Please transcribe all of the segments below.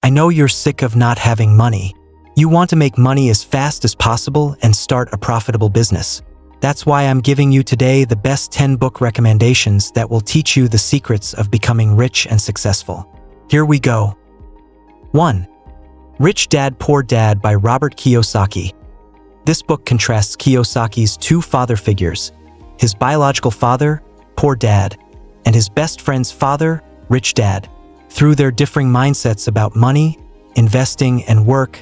I know you're sick of not having money. You want to make money as fast as possible and start a profitable business. That's why I'm giving you today the best 10 book recommendations that will teach you the secrets of becoming rich and successful. Here we go. 1. Rich Dad, Poor Dad by Robert Kiyosaki. This book contrasts Kiyosaki's two father figures, his biological father, Poor Dad, and his best friend's father, Rich Dad. Through their differing mindsets about money, investing, and work,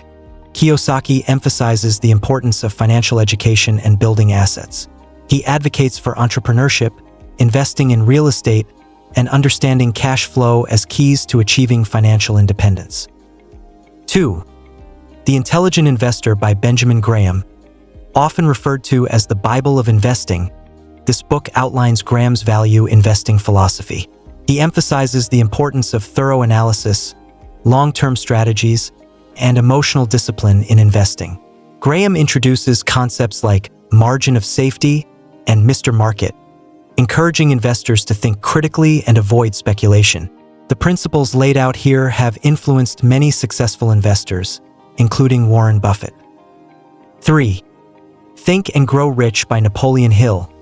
Kiyosaki emphasizes the importance of financial education and building assets. He advocates for entrepreneurship, investing in real estate, and understanding cash flow as keys to achieving financial independence. 2. The Intelligent Investor by Benjamin Graham. Often referred to as the Bible of investing, this book outlines Graham's value investing philosophy. He emphasizes the importance of thorough analysis, long-term strategies, and emotional discipline in investing. Graham introduces concepts like margin of safety and Mr. Market, encouraging investors to think critically and avoid speculation. The principles laid out here have influenced many successful investors, including Warren Buffett. 3. Think and Grow Rich by Napoleon Hill.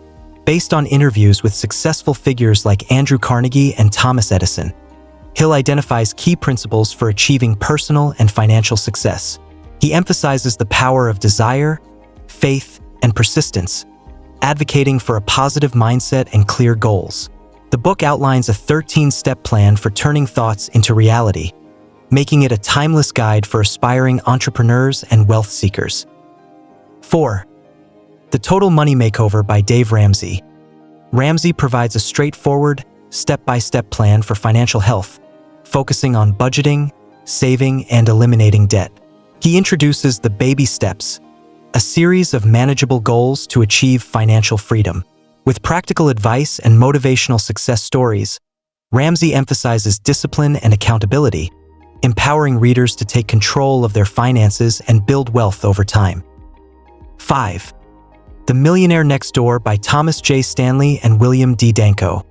Based on interviews with successful figures like Andrew Carnegie and Thomas Edison, Hill identifies key principles for achieving personal and financial success. He emphasizes the power of desire, faith, and persistence, advocating for a positive mindset and clear goals. The book outlines a 13-step plan for turning thoughts into reality, making it a timeless guide for aspiring entrepreneurs and wealth seekers. 4. The Total Money Makeover by Dave Ramsey. Ramsey provides a straightforward, step-by-step plan for financial health, focusing on budgeting, saving, and eliminating debt. He introduces the baby steps, a series of manageable goals to achieve financial freedom. With practical advice and motivational success stories, Ramsey emphasizes discipline and accountability, empowering readers to take control of their finances and build wealth over time. 5. The Millionaire Next Door by Thomas J. Stanley and William D. Danko.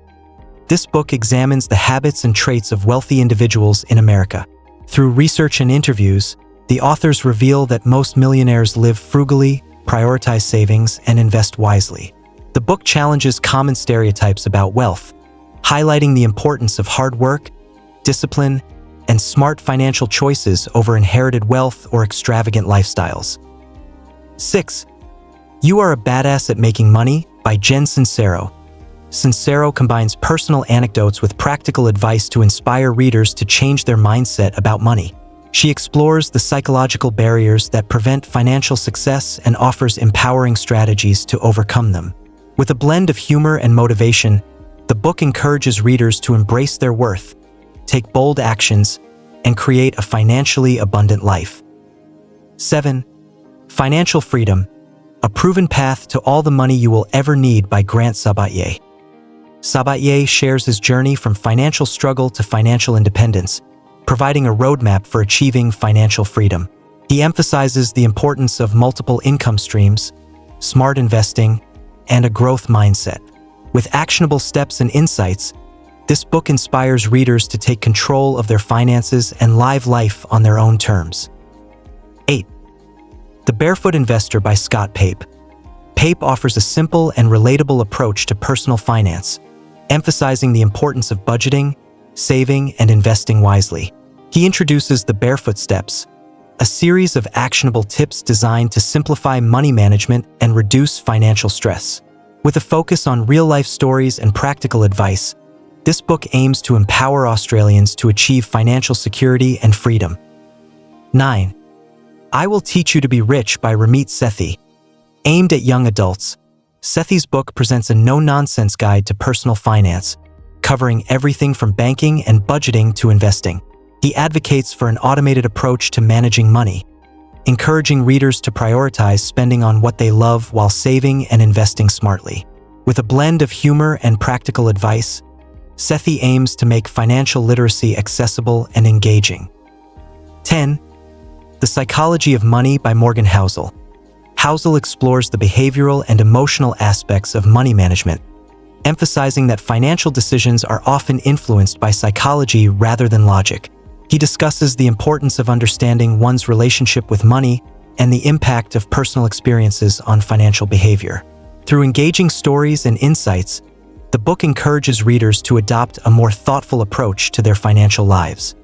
This book examines the habits and traits of wealthy individuals in America. Through research and interviews, the authors reveal that most millionaires live frugally, prioritize savings, and invest wisely. The book challenges common stereotypes about wealth, highlighting the importance of hard work, discipline, and smart financial choices over inherited wealth or extravagant lifestyles. 6. You Are a Badass at Making Money by Jen Sincero. Sincero combines personal anecdotes with practical advice to inspire readers to change their mindset about money. She explores the psychological barriers that prevent financial success and offers empowering strategies to overcome them. With a blend of humor and motivation, the book encourages readers to embrace their worth, take bold actions, and create a financially abundant life. 7. Financial Freedom, a Proven Path to All the Money You Will Ever Need by Grant Sabatier. Sabatier shares his journey from financial struggle to financial independence, providing a roadmap for achieving financial freedom. He emphasizes the importance of multiple income streams, smart investing, and a growth mindset. With actionable steps and insights, this book inspires readers to take control of their finances and live life on their own terms. 8. The Barefoot Investor by Scott Pape. Pape offers a simple and relatable approach to personal finance, emphasizing the importance of budgeting, saving, and investing wisely. He introduces the Barefoot Steps, a series of actionable tips designed to simplify money management and reduce financial stress. With a focus on real-life stories and practical advice, this book aims to empower Australians to achieve financial security and freedom. 9. I Will Teach You to Be Rich by Ramit Sethi. Aimed at young adults, Sethi's book presents a no-nonsense guide to personal finance, covering everything from banking and budgeting to investing. He advocates for an automated approach to managing money, encouraging readers to prioritize spending on what they love while saving and investing smartly. With a blend of humor and practical advice, Sethi aims to make financial literacy accessible and engaging. 10. The Psychology of Money by Morgan Housel. Housel explores the behavioral and emotional aspects of money management, emphasizing that financial decisions are often influenced by psychology rather than logic. He discusses the importance of understanding one's relationship with money and the impact of personal experiences on financial behavior. Through engaging stories and insights, the book encourages readers to adopt a more thoughtful approach to their financial lives.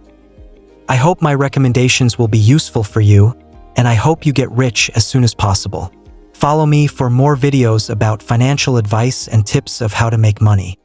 I hope my recommendations will be useful for you, and I hope you get rich as soon as possible. Follow me for more videos about financial advice and tips of how to make money.